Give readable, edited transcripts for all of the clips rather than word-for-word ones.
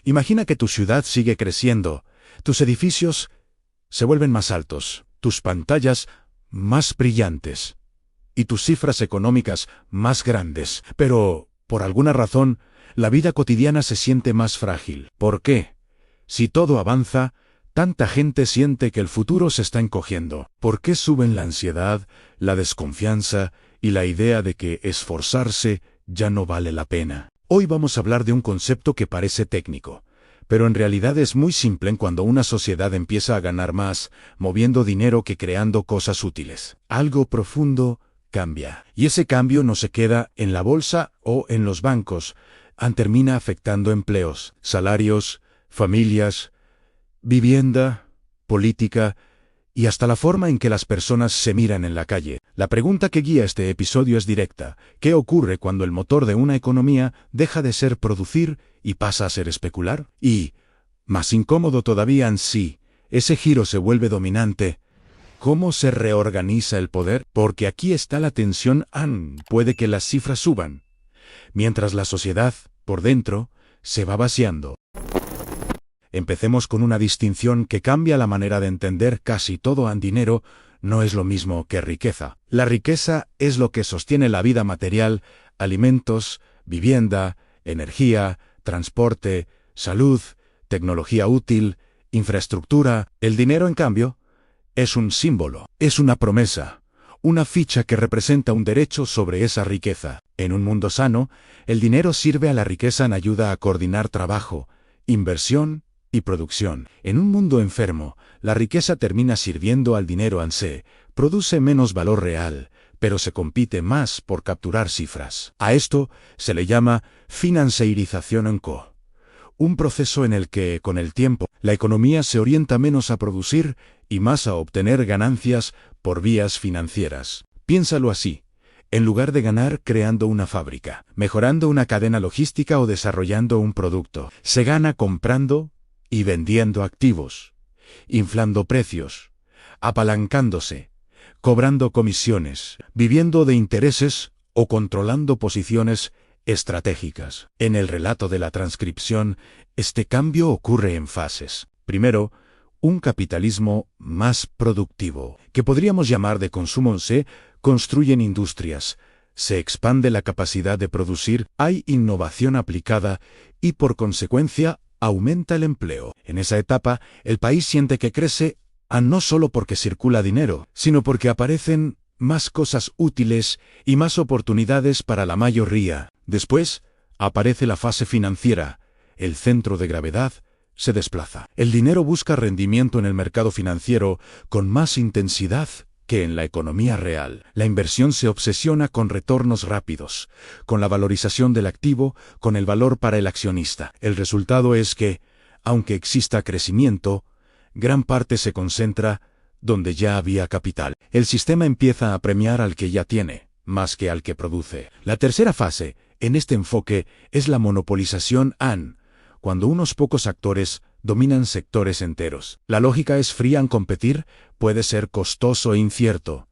Imagina que tu ciudad sigue creciendo, tus edificios se vuelven más altos, tus pantallas más brillantes y tus cifras económicas más grandes, pero, por alguna razón, la vida cotidiana se siente más frágil. ¿Por qué? Si todo avanza, tanta gente siente que el futuro se está encogiendo. ¿Por qué suben la ansiedad, la desconfianza y la idea de que esforzarse ya no vale la pena? Hoy vamos a hablar de un concepto que parece técnico, pero en realidad es muy simple en cuando una sociedad empieza a ganar más moviendo dinero que creando cosas útiles. Algo profundo cambia, y ese cambio no se queda en la bolsa o en los bancos, termina afectando empleos, salarios, familias, vivienda, política y hasta la forma en que las personas se miran en la calle. La pregunta que guía este episodio es directa. ¿Qué ocurre cuando el motor de una economía deja de ser producir y pasa a ser especular? Y, más incómodo todavía si ese giro se vuelve dominante, ¿cómo se reorganiza el poder? Porque aquí está la tensión. Puede que las cifras suban, mientras la sociedad, por dentro, se va vaciando. Empecemos con una distinción que cambia la manera de entender casi todo. Dinero no es lo mismo que riqueza. La riqueza es lo que sostiene la vida material: alimentos, vivienda, energía, transporte, salud, tecnología útil, infraestructura. El dinero, en cambio, es un símbolo, es una promesa, una ficha que representa un derecho sobre esa riqueza. En un mundo sano, el dinero sirve a la riqueza en ayuda a coordinar trabajo, inversión y producción. En un mundo enfermo, la riqueza termina sirviendo al dinero produce menos valor real, pero se compite más por capturar cifras. A esto se le llama financiarización un proceso en el que, con el tiempo, la economía se orienta menos a producir y más a obtener ganancias por vías financieras. Piénsalo así. En lugar de ganar creando una fábrica, mejorando una cadena logística o desarrollando un producto, se gana comprando y vendiendo activos, inflando precios, apalancándose, cobrando comisiones, viviendo de intereses o controlando posiciones estratégicas. En el relato de la transcripción, este cambio ocurre en fases. Primero, un capitalismo más productivo, que podríamos llamar de consumo. Se construyen industrias, se expande la capacidad de producir, hay innovación aplicada y, por consecuencia, aumenta el empleo. En esa etapa, el país siente que crece, no solo porque circula dinero, sino porque aparecen más cosas útiles y más oportunidades para la mayoría. Después, aparece la fase financiera. El centro de gravedad se desplaza. El dinero busca rendimiento en el mercado financiero con más intensidad que en la economía real. La inversión se obsesiona con retornos rápidos, con la valorización del activo, con el valor para el accionista. El resultado es que, aunque exista crecimiento, gran parte se concentra donde ya había capital. El sistema empieza a premiar al que ya tiene, más que al que produce. La tercera fase, en este enfoque, es la monopolización cuando unos pocos actores dominan sectores enteros. La lógica es fría. Competir puede ser costoso e incierto,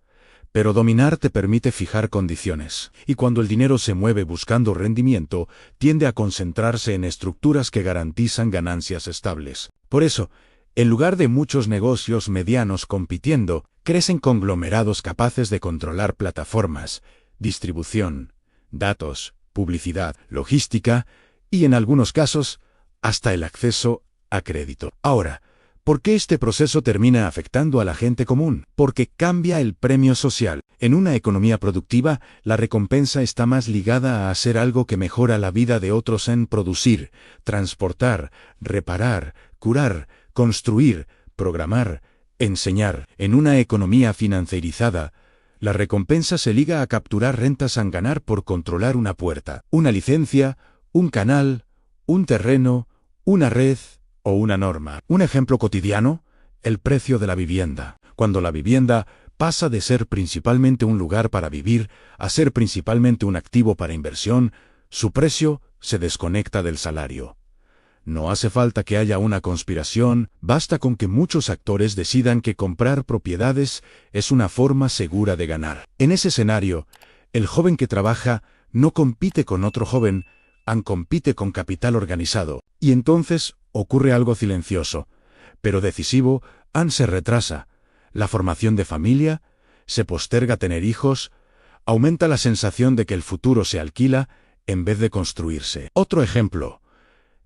pero dominar te permite fijar condiciones. Y cuando el dinero se mueve buscando rendimiento, tiende a concentrarse en estructuras que garantizan ganancias estables. Por eso, en lugar de muchos negocios medianos compitiendo, crecen conglomerados capaces de controlar plataformas, distribución, datos, publicidad, logística y, en algunos casos, hasta el acceso a crédito. Ahora, ¿por qué este proceso termina afectando a la gente común? Porque cambia el premio social. En una economía productiva, la recompensa está más ligada a hacer algo que mejora la vida de otros, en producir, transportar, reparar, curar, construir, programar, enseñar. En una economía financierizada, la recompensa se liga a capturar rentas, a ganar por controlar una puerta, una licencia, un canal, un terreno, una red o una norma. Un ejemplo cotidiano: el precio de la vivienda. Cuando la vivienda pasa de ser principalmente un lugar para vivir a ser principalmente un activo para inversión, su precio se desconecta del salario. No hace falta que haya una conspiración, basta con que muchos actores decidan que comprar propiedades es una forma segura de ganar. En ese escenario, el joven que trabaja no compite con otro joven, compite con capital organizado. Y entonces ocurre algo silencioso, pero decisivo. Se retrasa la formación de familia, se posterga tener hijos, aumenta la sensación de que el futuro se alquila en vez de construirse. Otro ejemplo: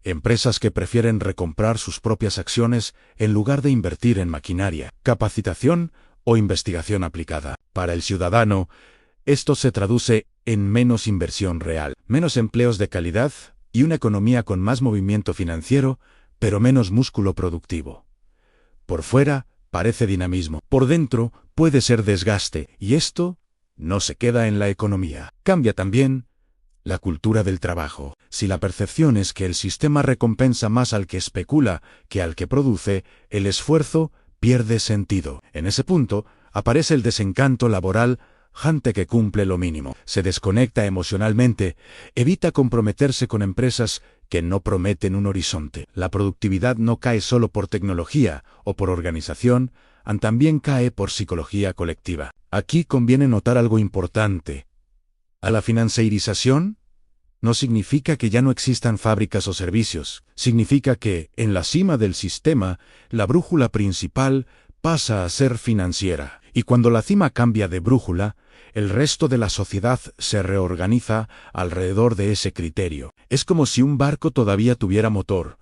empresas que prefieren recomprar sus propias acciones en lugar de invertir en maquinaria, capacitación o investigación aplicada. Para el ciudadano, esto se traduce en menos inversión real, menos empleos de calidad y una economía con más movimiento financiero, pero menos músculo productivo. Por fuera parece dinamismo, por dentro puede ser desgaste, y esto no se queda en la economía. Cambia también la cultura del trabajo. Si la percepción es que el sistema recompensa más al que especula que al que produce, el esfuerzo pierde sentido. En ese punto aparece el desencanto laboral. Gente que cumple lo mínimo, se desconecta emocionalmente, evita comprometerse con empresas que no prometen un horizonte. La productividad no cae solo por tecnología o por organización, también cae por psicología colectiva. Aquí conviene notar algo importante. A la financiarización no significa que ya no existan fábricas o servicios, significa que, en la cima del sistema, la brújula principal pasa a ser financiera. Y cuando la cima cambia de brújula, el resto de la sociedad se reorganiza alrededor de ese criterio. Es como si un barco todavía tuviera motor,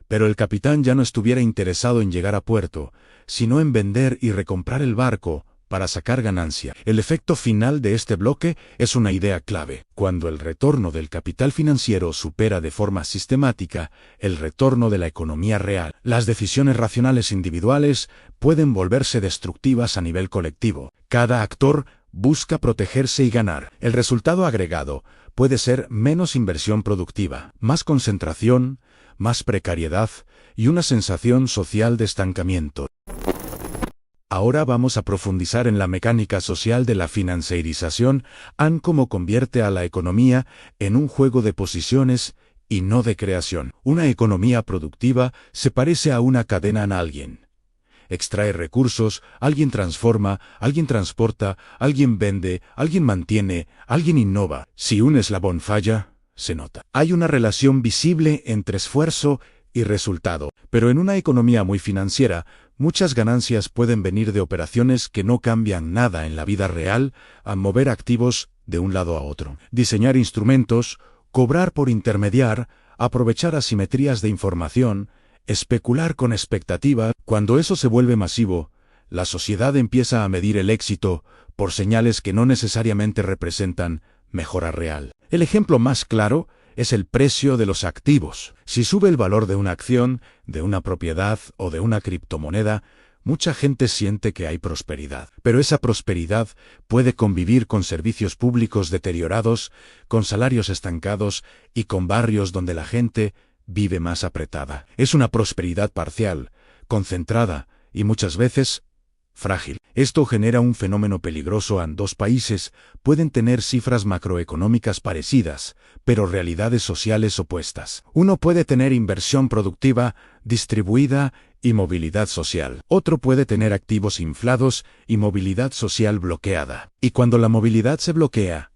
pero el capitán ya no estuviera interesado en llegar a puerto, sino en vender y recomprar el barco para sacar ganancia. El efecto final de este bloque es una idea clave. Cuando el retorno del capital financiero supera de forma sistemática el retorno de la economía real, las decisiones racionales individuales pueden volverse destructivas a nivel colectivo. Cada actor busca protegerse y ganar. El resultado agregado puede ser menos inversión productiva, más concentración, más precariedad y una sensación social de estancamiento. Ahora vamos a profundizar en la mecánica social de la financiarización, cómo convierte a la economía en un juego de posiciones y no de creación. Una economía productiva se parece a una cadena en alguien. Extrae recursos, alguien transforma, alguien transporta, alguien vende, alguien mantiene, alguien innova. Si un eslabón falla, se nota. Hay una relación visible entre esfuerzo y resultado, pero en una economía muy financiera, muchas ganancias pueden venir de operaciones que no cambian nada en la vida real, a mover activos de un lado a otro. Diseñar instrumentos, cobrar por intermediar, aprovechar asimetrías de información, especular con expectativa. Cuando eso se vuelve masivo, la sociedad empieza a medir el éxito por señales que no necesariamente representan mejora real. El ejemplo más claro es el precio de los activos. Si sube el valor de una acción, de una propiedad o de una criptomoneda, mucha gente siente que hay prosperidad. Pero esa prosperidad puede convivir con servicios públicos deteriorados, con salarios estancados y con barrios donde la gente vive más apretada. Es una prosperidad parcial, concentrada y muchas veces frágil. Esto genera un fenómeno peligroso. Dos países pueden tener cifras macroeconómicas parecidas, pero realidades sociales opuestas. Uno puede tener inversión productiva distribuida y movilidad social. Otro puede tener activos inflados y movilidad social bloqueada. Y cuando la movilidad se bloquea,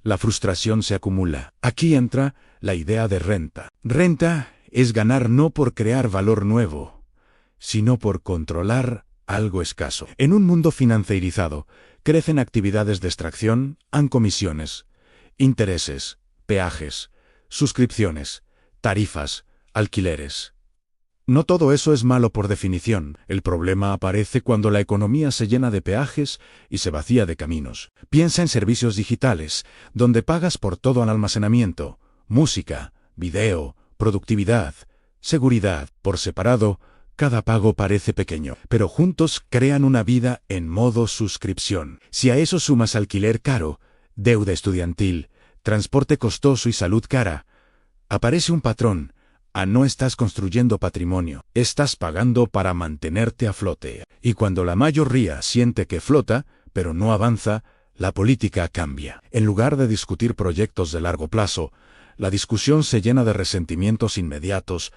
la frustración se acumula. Aquí entra la idea de renta. Renta es ganar no por crear valor nuevo, sino por controlar algo escaso. En un mundo financierizado, crecen actividades de extracción, comisiones, intereses, peajes, suscripciones, tarifas, alquileres. No todo eso es malo por definición. El problema aparece cuando la economía se llena de peajes y se vacía de caminos. Piensa en servicios digitales, donde pagas por todo el almacenamiento, música, video, productividad, seguridad. Por separado, cada pago parece pequeño, pero juntos crean una vida en modo suscripción. Si a eso sumas alquiler caro, deuda estudiantil, transporte costoso y salud cara, aparece un patrón. No estás construyendo patrimonio, estás pagando para mantenerte a flote. Y cuando la mayoría siente que flota, pero no avanza, la política cambia. En lugar de discutir proyectos de largo plazo, la discusión se llena de resentimientos inmediatos.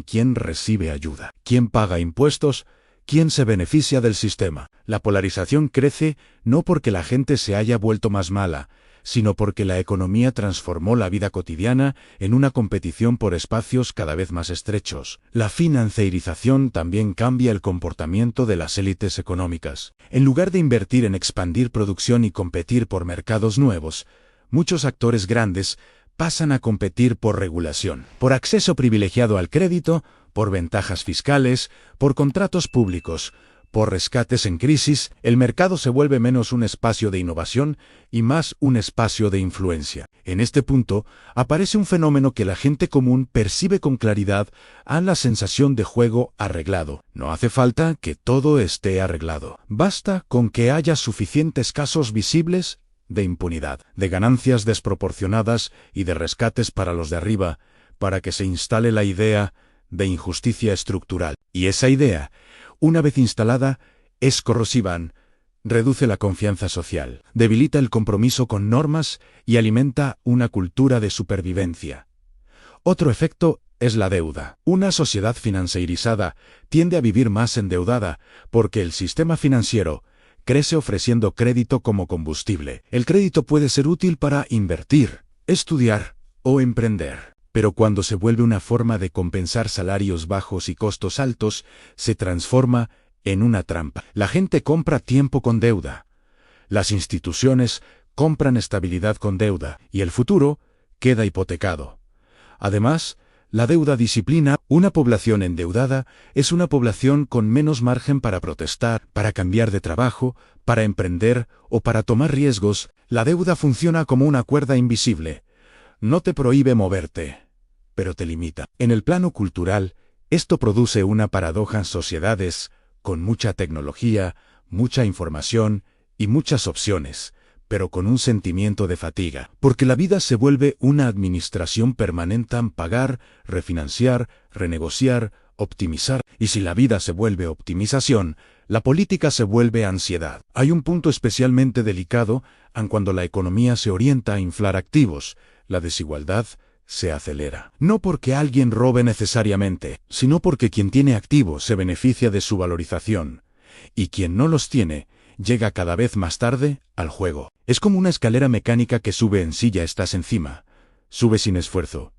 ¿Quién recibe ayuda? ¿Quién paga impuestos? ¿Quién se beneficia del sistema? La polarización crece no porque la gente se haya vuelto más mala, sino porque la economía transformó la vida cotidiana en una competición por espacios cada vez más estrechos. La financiarización también cambia el comportamiento de las élites económicas. En lugar de invertir en expandir producción y competir por mercados nuevos, muchos actores grandes pasan a competir por regulación, por acceso privilegiado al crédito, por ventajas fiscales, por contratos públicos, por rescates en crisis. El mercado se vuelve menos un espacio de innovación y más un espacio de influencia. En este punto, aparece un fenómeno que la gente común percibe con claridad a la sensación de juego arreglado. No hace falta que todo esté arreglado. Basta con que haya suficientes casos visibles de impunidad, de ganancias desproporcionadas y de rescates para los de arriba, para que se instale la idea de injusticia estructural. Y esa idea, una vez instalada, es corrosiva, reduce la confianza social, debilita el compromiso con normas y alimenta una cultura de supervivencia. Otro efecto es la deuda. Una sociedad financierizada tiende a vivir más endeudada porque el sistema financiero crece ofreciendo crédito como combustible. El crédito puede ser útil para invertir, estudiar o emprender. Pero cuando se vuelve una forma de compensar salarios bajos y costos altos, se transforma en una trampa. La gente compra tiempo con deuda. Las instituciones compran estabilidad con deuda, y el futuro queda hipotecado. Además, la deuda disciplina. Una población endeudada es una población con menos margen para protestar, para cambiar de trabajo, para emprender o para tomar riesgos. La deuda funciona como una cuerda invisible. No te prohíbe moverte, pero te limita. En el plano cultural, esto produce una paradoja en sociedades con mucha tecnología, mucha información y muchas opciones, pero con un sentimiento de fatiga, porque la vida se vuelve una administración permanente en pagar, refinanciar, renegociar, optimizar, y si la vida se vuelve optimización, la política se vuelve ansiedad. Hay un punto especialmente delicado cuando la economía se orienta a inflar activos. La desigualdad se acelera. No porque alguien robe necesariamente, sino porque quien tiene activos se beneficia de su valorización, y quien no los tiene llega cada vez más tarde al juego. Es como una escalera mecánica que sube en sí, ya estás encima. Sube sin esfuerzo.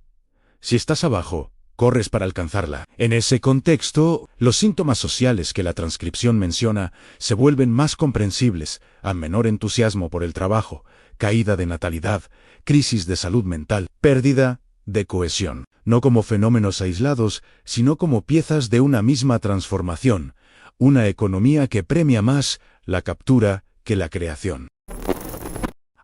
Si estás abajo, corres para alcanzarla. En ese contexto, los síntomas sociales que la transcripción menciona se vuelven más comprensibles, a menor entusiasmo por el trabajo, caída de natalidad, crisis de salud mental, pérdida de cohesión. No como fenómenos aislados, sino como piezas de una misma transformación. Una economía que premia más la captura que la creación.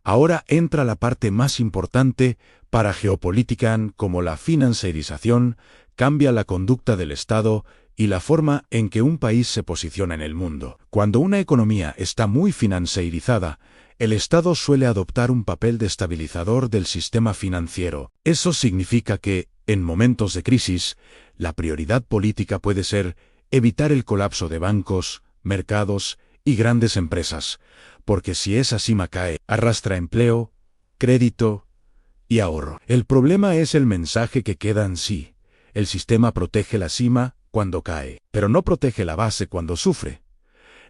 Ahora entra la parte más importante para geopolítica, como la financiarización cambia la conducta del Estado y la forma en que un país se posiciona en el mundo. Cuando una economía está muy financiarizada, el Estado suele adoptar un papel de estabilizador del sistema financiero. Eso significa que, en momentos de crisis, la prioridad política puede ser evitar el colapso de bancos, mercados y grandes empresas, porque si esa cima cae, arrastra empleo, crédito y ahorro. El problema es el mensaje que queda en sí. El sistema protege la cima cuando cae, pero no protege la base cuando sufre.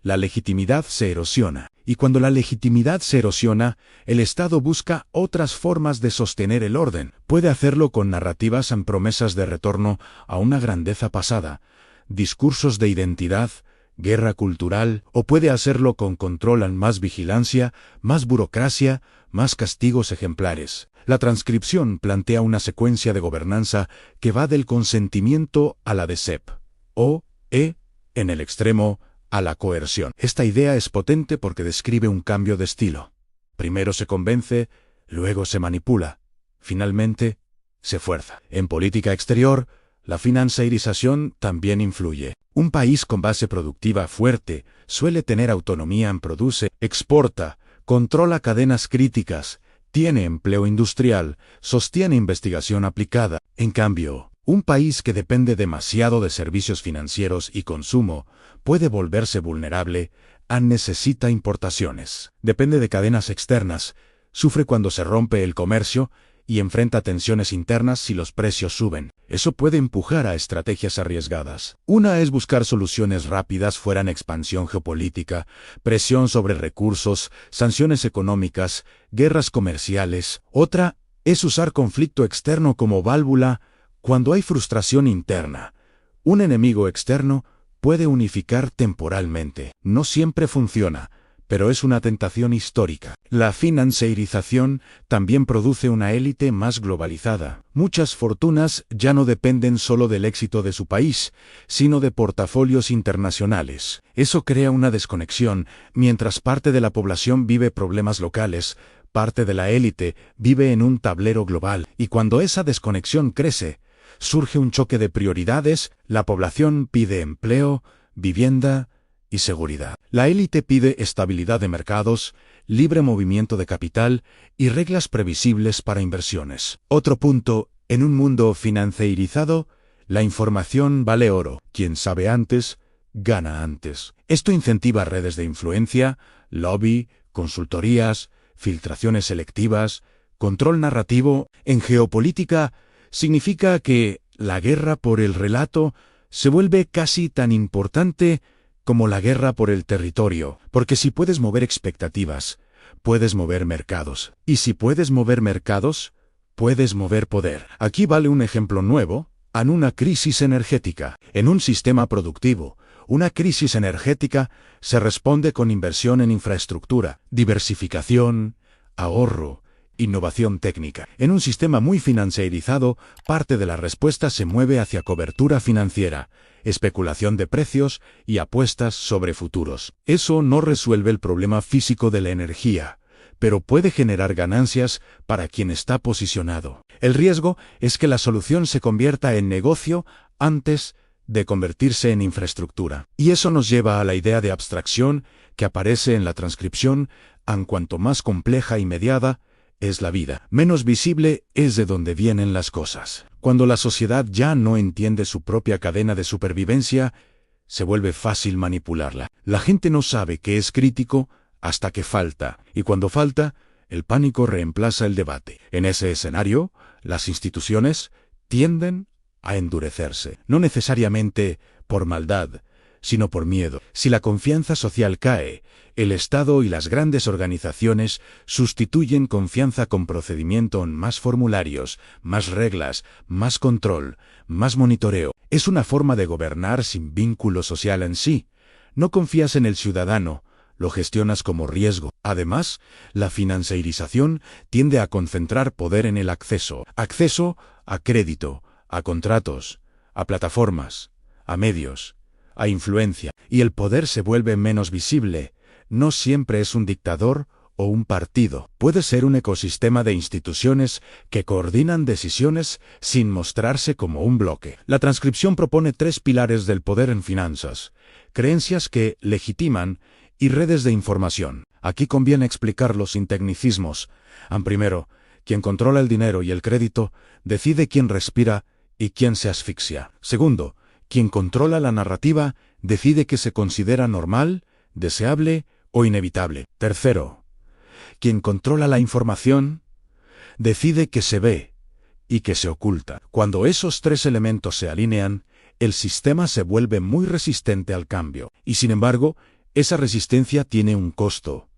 La legitimidad se erosiona, y cuando la legitimidad se erosiona, el Estado busca otras formas de sostener el orden. Puede hacerlo con narrativas en promesas de retorno a una grandeza pasada, discursos de identidad, guerra cultural, o puede hacerlo con control en más vigilancia, más burocracia, más castigos ejemplares. La transcripción plantea una secuencia de gobernanza que va del consentimiento a la DSEP, o, en el extremo, a la coerción. Esta idea es potente porque describe un cambio de estilo. Primero se convence, luego se manipula, finalmente se fuerza. En política exterior, la financiarización también influye. Un país con base productiva fuerte suele tener autonomía en produce, exporta, controla cadenas críticas, tiene empleo industrial, sostiene investigación aplicada. En cambio, un país que depende demasiado de servicios financieros y consumo puede volverse vulnerable, necesita importaciones, depende de cadenas externas, sufre cuando se rompe el comercio y enfrenta tensiones internas si los precios suben. Eso puede empujar a estrategias arriesgadas. Una es buscar soluciones rápidas fuera en expansión geopolítica, presión sobre recursos, sanciones económicas, guerras comerciales. Otra es usar conflicto externo como válvula cuando hay frustración interna. Un enemigo externo puede unificar temporalmente. No siempre funciona, pero es una tentación histórica. La financiarización también produce una élite más globalizada. Muchas fortunas ya no dependen solo del éxito de su país, sino de portafolios internacionales. Eso crea una desconexión, mientras parte de la población vive problemas locales, parte de la élite vive en un tablero global, y cuando esa desconexión crece, surge un choque de prioridades. La población pide empleo, vivienda y seguridad. La élite pide estabilidad de mercados, libre movimiento de capital y reglas previsibles para inversiones. Otro punto, en un mundo financierizado, la información vale oro. Quien sabe antes, gana antes. Esto incentiva redes de influencia, lobby, consultorías, filtraciones selectivas, control narrativo. En geopolítica, significa que la guerra por el relato se vuelve casi tan importante como la guerra por el territorio, porque si puedes mover expectativas, puedes mover mercados. Y si puedes mover mercados, puedes mover poder. Aquí vale un ejemplo nuevo, en una crisis energética. En un sistema productivo, una crisis energética se responde con inversión en infraestructura, diversificación, ahorro, innovación técnica. En un sistema muy financierizado, parte de la respuesta se mueve hacia cobertura financiera, especulación de precios y apuestas sobre futuros. Eso no resuelve el problema físico de la energía, pero puede generar ganancias para quien está posicionado. El riesgo es que la solución se convierta en negocio antes de convertirse en infraestructura. Y eso nos lleva a la idea de abstracción que aparece en la transcripción. En cuanto más compleja y mediada es la vida, menos visible es de dónde vienen las cosas. Cuando la sociedad ya no entiende su propia cadena de supervivencia, se vuelve fácil manipularla. La gente no sabe qué es crítico hasta que falta, y cuando falta, el pánico reemplaza el debate. En ese escenario, las instituciones tienden a endurecerse, no necesariamente por maldad, sino por miedo. Si la confianza social cae, el Estado y las grandes organizaciones sustituyen confianza con procedimiento en más formularios, más reglas, más control, más monitoreo. Es una forma de gobernar sin vínculo social en sí. No confías en el ciudadano, lo gestionas como riesgo. Además, la financiarización tiende a concentrar poder en el acceso. Acceso a crédito, a contratos, a plataformas, a medios, a influencia. Y el poder se vuelve menos visible. No siempre es un dictador o un partido. Puede ser un ecosistema de instituciones que coordinan decisiones sin mostrarse como un bloque. La transcripción propone 3 pilares del poder en finanzas: creencias que legitiman y redes de información. Aquí conviene explicarlo sin tecnicismos. Primero, quien controla el dinero y el crédito decide quién respira y quién se asfixia. Segundo, quien controla la narrativa decide qué se considera normal, deseable o inevitable. Tercero, quien controla la información decide qué se ve y qué se oculta. Cuando esos 3 elementos se alinean, el sistema se vuelve muy resistente al cambio. Y sin embargo, esa resistencia tiene un costo.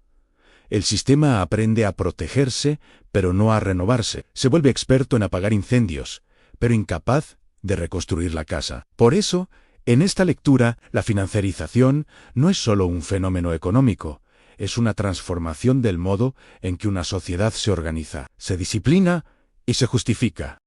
El sistema aprende a protegerse, pero no a renovarse. Se vuelve experto en apagar incendios, pero incapaz de reconstruir la casa. Por eso, en esta lectura, la financiarización no es solo un fenómeno económico, es una transformación del modo en que una sociedad se organiza, se disciplina y se justifica.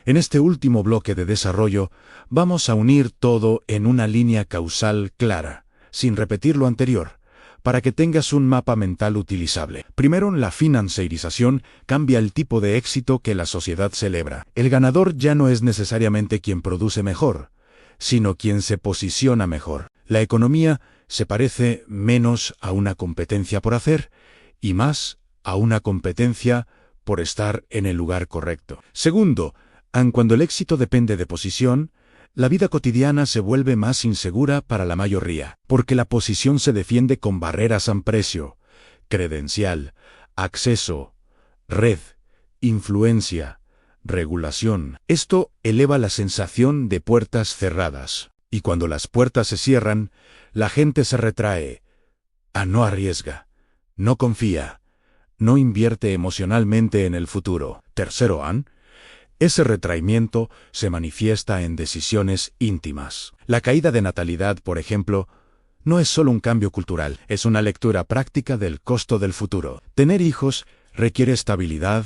En este último bloque de desarrollo, vamos a unir todo en una línea causal clara, sin repetir lo anterior, para que tengas un mapa mental utilizable. Primero, la financiarización cambia el tipo de éxito que la sociedad celebra. El ganador ya no es necesariamente quien produce mejor, sino quien se posiciona mejor. La economía se parece menos a una competencia por hacer y más a una competencia por estar en el lugar correcto. Segundo, aun cuando el éxito depende de posición, la vida cotidiana se vuelve más insegura para la mayoría, porque la posición se defiende con barreras a precio, credencial, acceso, red influencia, regulación. Esto eleva la sensación de puertas cerradas. Y cuando las puertas se cierran, la gente se retrae. No arriesga, no confía, no invierte emocionalmente en el futuro. Tercero, ese retraimiento se manifiesta en decisiones íntimas. La caída de natalidad, por ejemplo, no es solo un cambio cultural, es una lectura práctica del costo del futuro. Tener hijos requiere estabilidad,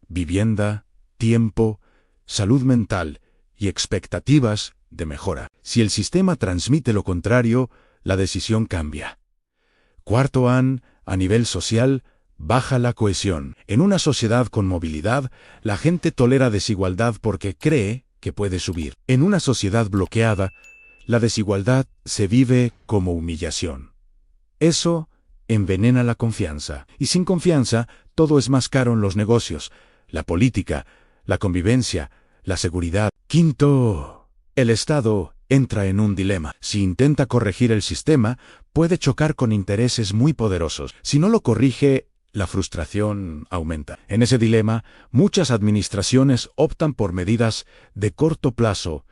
vivienda, tiempo, salud mental y expectativas de mejora. Si el sistema transmite lo contrario, la decisión cambia. Cuarto, a nivel social, baja la cohesión. En una sociedad con movilidad, la gente tolera desigualdad porque cree que puede subir. En una sociedad bloqueada, la desigualdad se vive como humillación. Eso envenena la confianza. Y sin confianza, todo es más caro en los negocios, la política, la convivencia, la seguridad. Quinto, el Estado entra en un dilema. Si intenta corregir el sistema, puede chocar con intereses muy poderosos. Si no lo corrige, la frustración aumenta. En ese dilema, muchas administraciones optan por medidas de corto plazo,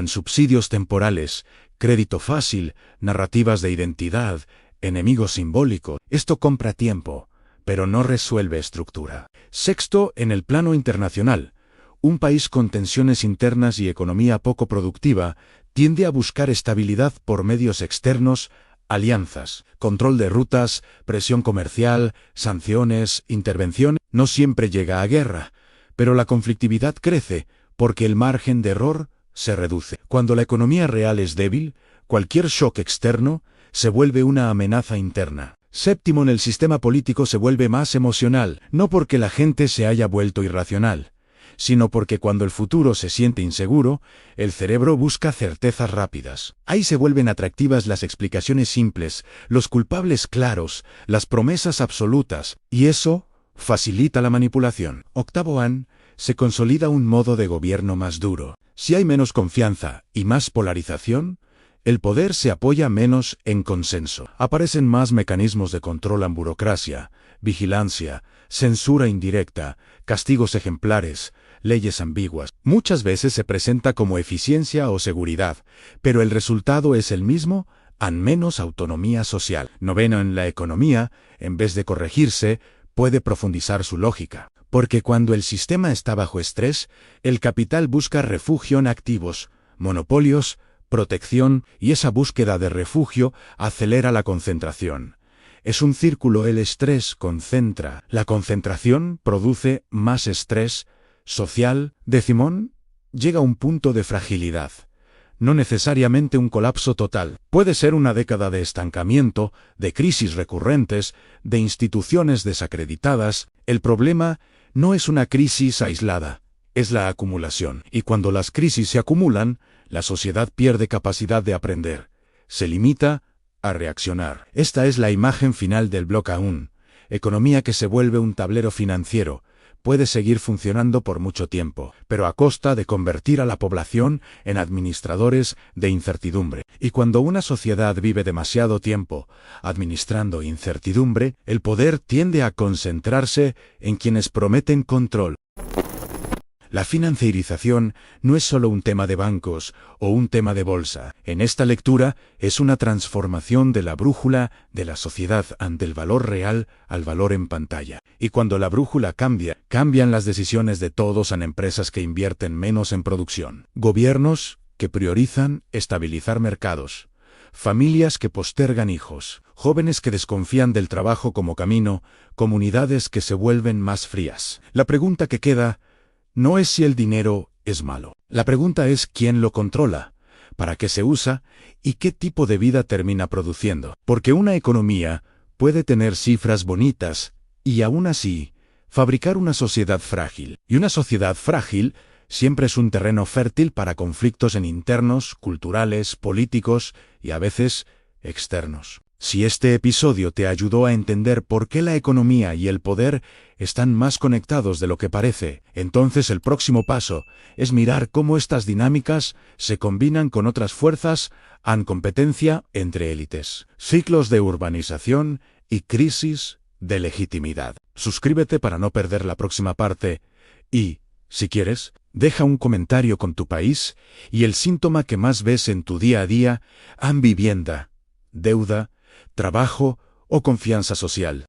subsidios temporales, crédito fácil, narrativas de identidad, enemigos simbólicos. Esto compra tiempo, pero no resuelve estructura. Sexto, en el plano internacional, un país con tensiones internas y economía poco productiva tiende a buscar estabilidad por medios externos, alianzas, control de rutas, presión comercial, sanciones, intervención. No siempre llega a guerra, pero la conflictividad crece porque el margen de error se reduce. Cuando la economía real es débil, cualquier shock externo se vuelve una amenaza interna. Séptimo, en el sistema político se vuelve más emocional, no porque la gente se haya vuelto irracional, sino porque cuando el futuro se siente inseguro, el cerebro busca certezas rápidas. Ahí se vuelven atractivas las explicaciones simples, los culpables claros, las promesas absolutas, y eso facilita la manipulación. Octavo, se consolida un modo de gobierno más duro. Si hay menos confianza y más polarización, el poder se apoya menos en consenso. Aparecen más mecanismos de control en burocracia, vigilancia, censura indirecta, castigos ejemplares, leyes ambiguas. Muchas veces se presenta como eficiencia o seguridad, pero el resultado es el mismo, menos autonomía social. Noveno, en la economía, en vez de corregirse, puede profundizar su lógica. Porque cuando el sistema está bajo estrés, el capital busca refugio en activos, monopolios, protección, y esa búsqueda de refugio acelera la concentración. Es un círculo, el estrés concentra, la concentración produce más estrés social. Décimo, llega a un punto de fragilidad. No necesariamente un colapso total. Puede ser una década de estancamiento, de crisis recurrentes, de instituciones desacreditadas. El problema no es una crisis aislada, es la acumulación. Y cuando las crisis se acumulan, la sociedad pierde capacidad de aprender. Se limita a reaccionar. Esta es la imagen final del bloque A1. Economía que se vuelve un tablero financiero. Puede seguir funcionando por mucho tiempo, pero a costa de convertir a la población en administradores de incertidumbre. Y cuando una sociedad vive demasiado tiempo administrando incertidumbre, el poder tiende a concentrarse en quienes prometen control. La financiarización no es solo un tema de bancos o un tema de bolsa. En esta lectura es una transformación de la brújula de la sociedad ante el valor real al valor en pantalla. Y cuando la brújula cambia, cambian las decisiones de todos en empresas que invierten menos en producción. Gobiernos que priorizan estabilizar mercados. Familias que postergan hijos. Jóvenes que desconfían del trabajo como camino. Comunidades que se vuelven más frías. La pregunta que queda no es si el dinero es malo. La pregunta es quién lo controla, para qué se usa y qué tipo de vida termina produciendo. Porque una economía puede tener cifras bonitas y aún así fabricar una sociedad frágil. Y una sociedad frágil siempre es un terreno fértil para conflictos internos, culturales, políticos y a veces externos. Si este episodio te ayudó a entender por qué la economía y el poder están más conectados de lo que parece, entonces el próximo paso es mirar cómo estas dinámicas se combinan con otras fuerzas en competencia entre élites, ciclos de urbanización y crisis de legitimidad. Suscríbete para no perder la próxima parte Y, si quieres, deja un comentario con tu país y el síntoma que más ves en tu día a día, vivienda, deuda, trabajo o confianza social.